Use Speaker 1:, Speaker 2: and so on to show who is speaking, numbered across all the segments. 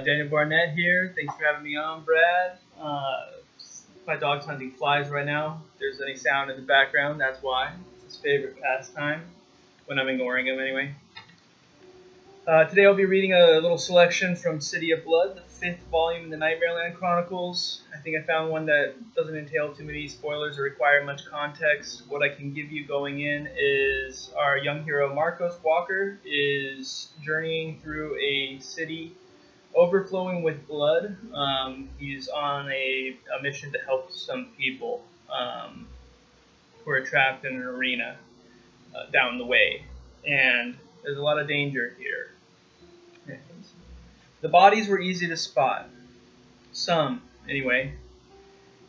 Speaker 1: Daniel Barnett here. Thanks for having me on, Brad. My dog's hunting flies right now. If there's any sound in the background, that's why. It's his favorite pastime, when I'm ignoring him anyway. Today I'll be reading a little selection from City of Blood, the 5th volume in the NIGHTMARELAND Chronicles. I think I found one that doesn't entail too many spoilers or require much context. What I can give you going in is our young hero Marcos Walker is journeying through a city overflowing with blood. He's on a mission to help some people who are trapped in an arena down the way. And there's a lot of danger here. The bodies were easy to spot. Some, anyway.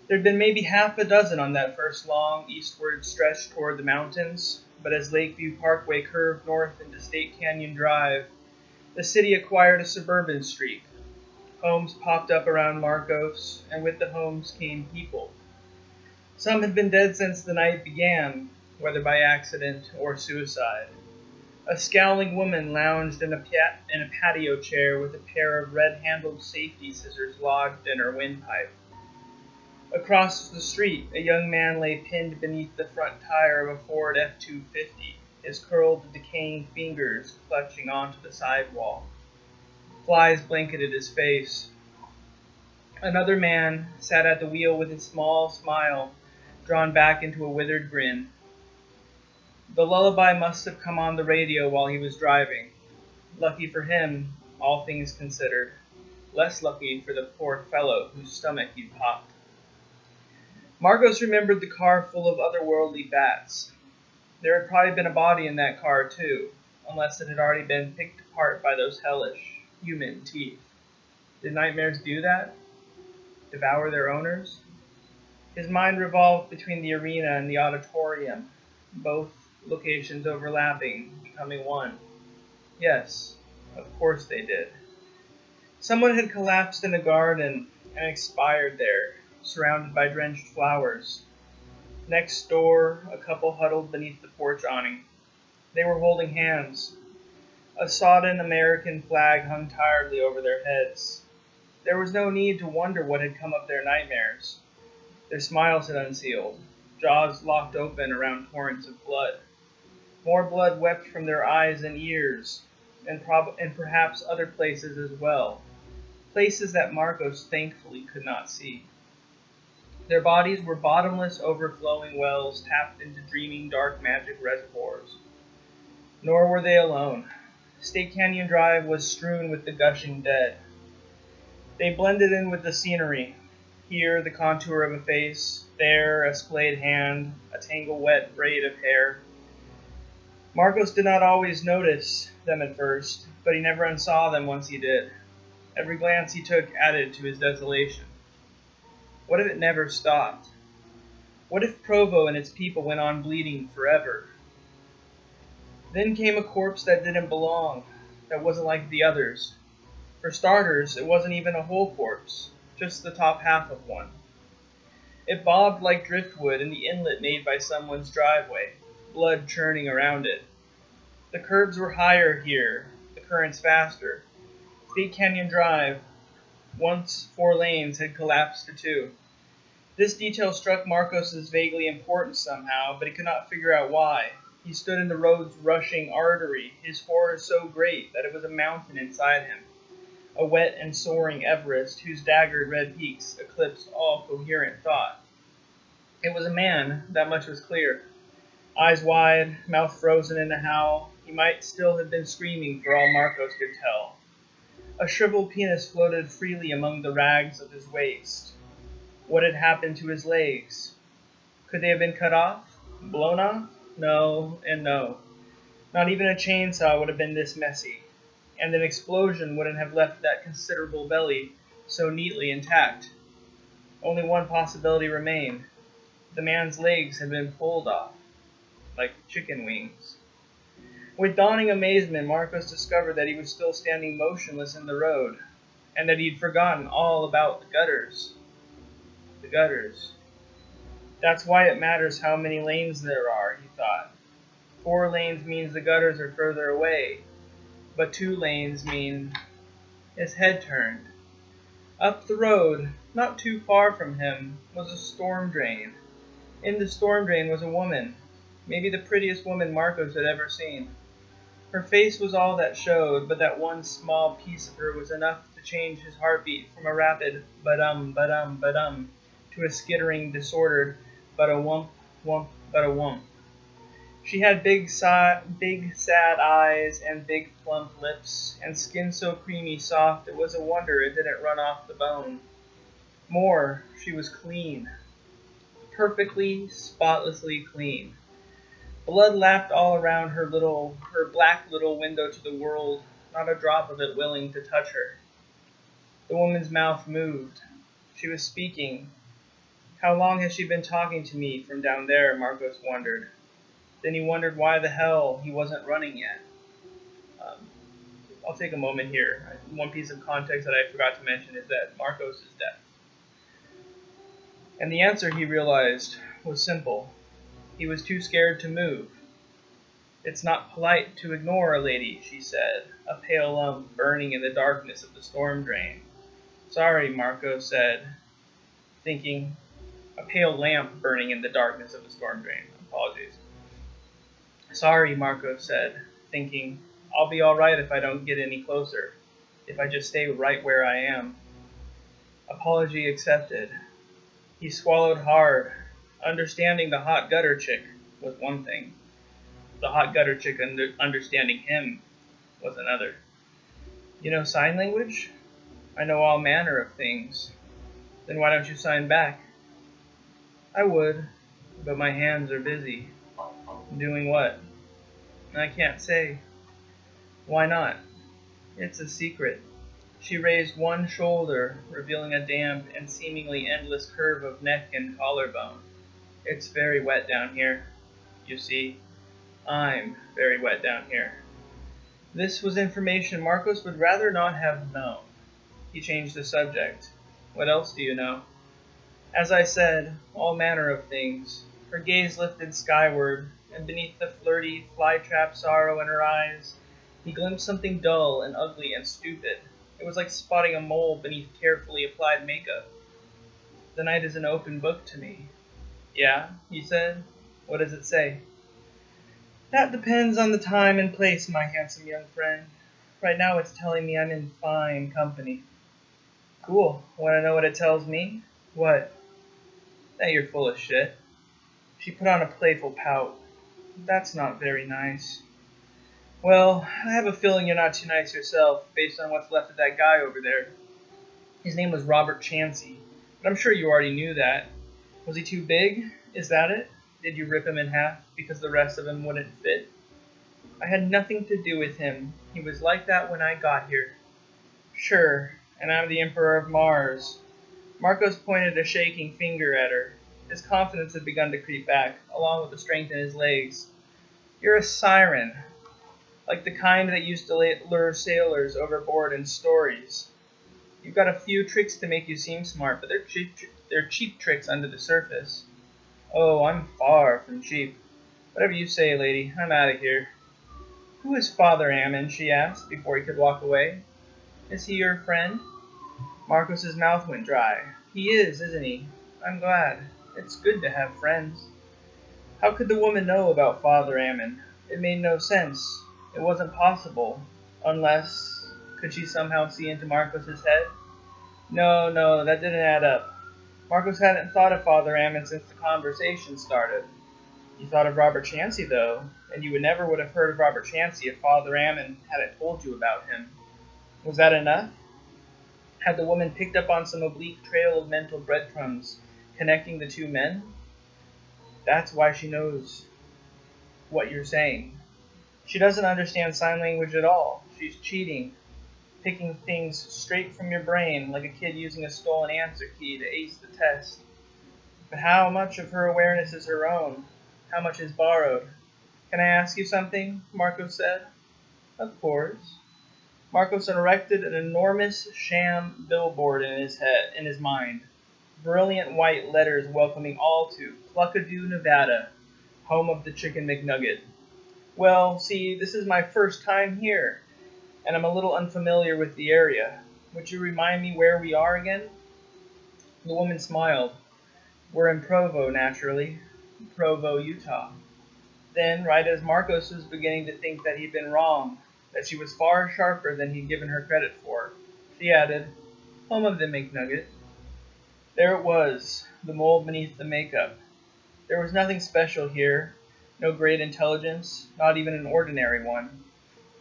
Speaker 1: There'd been maybe half a dozen on that first long eastward stretch toward the mountains, but as Lakeview Parkway curved north into State Canyon Drive, the city acquired a suburban streak. Homes popped up around Marcos, and with the homes came people. Some had been dead since the night began, whether by accident or suicide. A scowling woman lounged in a patio chair with a pair of red-handled safety scissors lodged in her windpipe. Across the street, a young man lay pinned beneath the front tire of a Ford F-250, his curled, decaying fingers clutching onto the sidewall. Flies blanketed his face. Another man sat at the wheel with his small smile drawn back into a withered grin. The lullaby must have come on the radio while he was driving. Lucky for him, all things considered. Less lucky for the poor fellow whose stomach he'd popped. Marcos remembered the car full of otherworldly bats. There had probably been a body in that car too, unless it had already been picked apart by those hellish human teeth. Did nightmares do that? Devour their owners? His mind revolved between the arena and the auditorium, both locations overlapping, becoming one. Yes, of course they did. Someone had collapsed in a garden and expired there, surrounded by drenched flowers. Next door, a couple huddled beneath the porch awning. They were holding hands. A sodden American flag hung tiredly over their heads. There was no need to wonder what had come of their nightmares. Their smiles had unsealed, jaws locked open around torrents of blood. More blood wept from their eyes and ears, and perhaps other places as well, places that Marcos thankfully could not see. Their bodies were bottomless, overflowing wells tapped into dreaming dark magic reservoirs. Nor were they alone. State Canyon Drive was strewn with the gushing dead. They blended in with the scenery. Here, the contour of a face, there, a splayed hand, a tangled wet braid of hair. Marcos did not always notice them at first, but he never unsaw them once he did. Every glance he took added to his desolation. What if it never stopped? What if Provo and its people went on bleeding forever? Then came a corpse that didn't belong, that wasn't like the others. For starters, it wasn't even a whole corpse, just the top half of one. It bobbed like driftwood in the inlet made by someone's driveway, blood churning around it. The curbs were higher here, the currents faster. State Canyon Drive, once 4 lanes, had collapsed to 2. This detail struck Marcos as vaguely important somehow, but he could not figure out why. He stood in the road's rushing artery, his horror so great that it was a mountain inside him, a wet and soaring Everest whose daggered red peaks eclipsed all coherent thought. It was a man, that much was clear. Eyes wide, mouth frozen in a howl, he might still have been screaming for all Marcos could tell. A shriveled penis floated freely among the rags of his waist. What had happened to his legs? Could they have been cut off? Blown off? No, and no. Not even a chainsaw would have been this messy, and an explosion wouldn't have left that considerable belly so neatly intact. Only one possibility remained. The man's legs had been pulled off, like chicken wings. With dawning amazement, Marcos discovered that he was still standing motionless in the road, and that he'd forgotten all about the gutters. The gutters. That's why it matters how many lanes there are, he thought. 4 lanes means the gutters are further away, but 2 lanes mean His head turned. Up the road, not too far from him, was a storm drain. In the storm drain was a woman, maybe the prettiest woman Marcos had ever seen. Her face was all that showed, but that one small piece of her was enough to change his heartbeat from a rapid ba-dum, ba-dum, ba-dum to a skittering, disordered but-a-wump, wump, but-a-wump. She had big sad eyes and big plump lips, and skin so creamy soft it was a wonder it didn't run off the bone. More, she was clean. Perfectly, spotlessly clean. Blood lapped all around her black little window to the world, not a drop of it willing to touch her. The woman's mouth moved. She was speaking. How long has she been talking to me from down there, Marcos wondered. Then he wondered why the hell he wasn't running yet. I'll take a moment here. One piece of context that I forgot to mention is that Marcos is deaf. And the answer, he realized, was simple. He was too scared to move. It's not polite to ignore a lady, she said, a pale lump burning in the darkness of the storm drain. Sorry, Marcos said, thinking, a pale lamp burning in the darkness of the storm drain. Apologies. Sorry, Marcos said, thinking, I'll be all right if I don't get any closer, if I just stay right where I am. Apology accepted. He swallowed hard. Understanding the hot gutter chick was one thing. The hot gutter chick understanding him was another. You know sign language? I know all manner of things. Then why don't you sign back? I would, but my hands are busy. Doing what? I can't say. Why not? It's a secret. She raised one shoulder, revealing a damp and seemingly endless curve of neck and collarbone. It's very wet down here. You see, I'm very wet down here. This was information Marcos would rather not have known. He changed the subject. What else do you know? As I said, all manner of things. Her gaze lifted skyward, and beneath the flirty, fly-trap sorrow in her eyes, he glimpsed something dull and ugly and stupid. It was like spotting a mole beneath carefully applied makeup. The night is an open book to me. Yeah, he said. What does it say? That depends on the time and place, my handsome young friend. Right now it's telling me I'm in fine company. Cool. Want to know what it tells me? What? That you're full of shit. She put on a playful pout. That's not very nice. Well, I have a feeling you're not too nice yourself, based on what's left of that guy over there. His name was Robert Chansey, but I'm sure you already knew that. Was he too big? Is that it? Did you rip him in half because the rest of him wouldn't fit? I had nothing to do with him. He was like that when I got here. Sure, and I'm the Emperor of Mars. Marcos pointed a shaking finger at her. His confidence had begun to creep back, along with the strength in his legs. You're a siren, like the kind that used to lure sailors overboard in stories. You've got a few tricks to make you seem smart, but they're cheap tricks under the surface. Oh, I'm far from cheap. Whatever you say, lady, I'm out of here. Who is Father Ammon? She asked, before he could walk away. Is he your friend? Marcos's mouth went dry. He is, isn't he? I'm glad. It's good to have friends. How could the woman know about Father Ammon? It made no sense. It wasn't possible. Unless, could she somehow see into Marcos's head? No, that didn't add up. Marcos hadn't thought of Father Ammon since the conversation started. You thought of Robert Chansey, though, and you would have heard of Robert Chansey if Father Ammon hadn't told you about him. Was that enough? Had the woman picked up on some oblique trail of mental breadcrumbs connecting the two men? That's why she knows what you're saying. She doesn't understand sign language at all. She's cheating, picking things straight from your brain like a kid using a stolen answer key to ace the test. But how much of her awareness is her own? How much is borrowed? Can I ask you something? Marcos said. Of course. Marcos erected an enormous sham billboard in his mind. Brilliant white letters welcoming all to Cluckadoo, Nevada, home of the Chicken McNugget. Well, see, this is my first time here, and I'm a little unfamiliar with the area. Would you remind me where we are again? The woman smiled. We're in Provo, naturally. Provo, Utah. Then, right as Marcos was beginning to think that he'd been wrong, that she was far sharper than he'd given her credit for, she added, home of the McNugget. There it was, the mole beneath the makeup. There was nothing special here, no great intelligence, not even an ordinary one.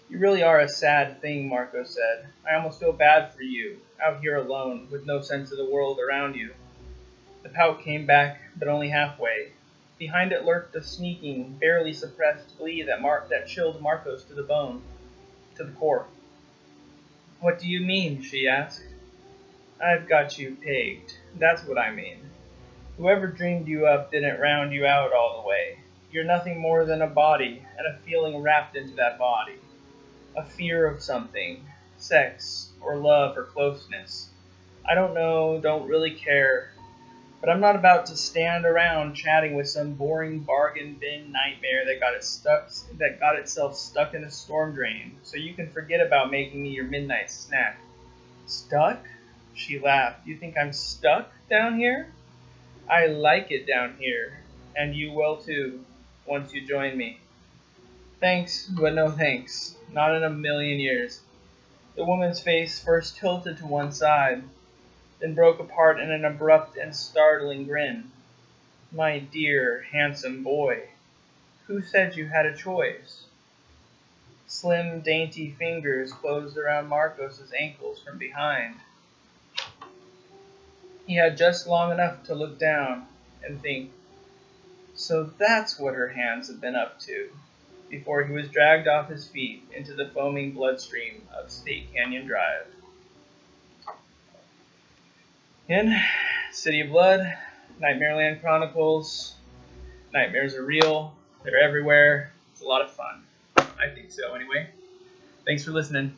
Speaker 1: You really are a sad thing, Marco said. I almost feel bad for you, out here alone, with no sense of the world around you. The pout came back, but only halfway. Behind it lurked a sneaking, barely suppressed glee that chilled Marcos to the bone, to the core. What do you mean? She asked. I've got you pegged. That's what I mean. Whoever dreamed you up didn't round you out all the way. You're nothing more than a body, and a feeling wrapped into that body. A fear of something, sex, or love, or closeness. I don't know, don't really care. But I'm not about to stand around chatting with some boring bargain bin nightmare that got itself stuck in a storm drain, so you can forget about making me your midnight snack. Stuck? She laughed. You think I'm stuck down here? I like it down here, and you will too, once you join me. Thanks, but no thanks. Not in a million years. The woman's face first tilted to one side, then broke apart in an abrupt and startling grin. My dear, handsome boy, who said you had a choice? Slim, dainty fingers closed around Marcos's ankles from behind. He had just long enough to look down and think, so that's what her hands have been up to, before he was dragged off his feet into the foaming bloodstream of State Canyon Drive. In City of Blood, NIGHTMARELAND Chronicles. Nightmares are real. They're everywhere. It's a lot of fun. I think so, anyway. Thanks for listening.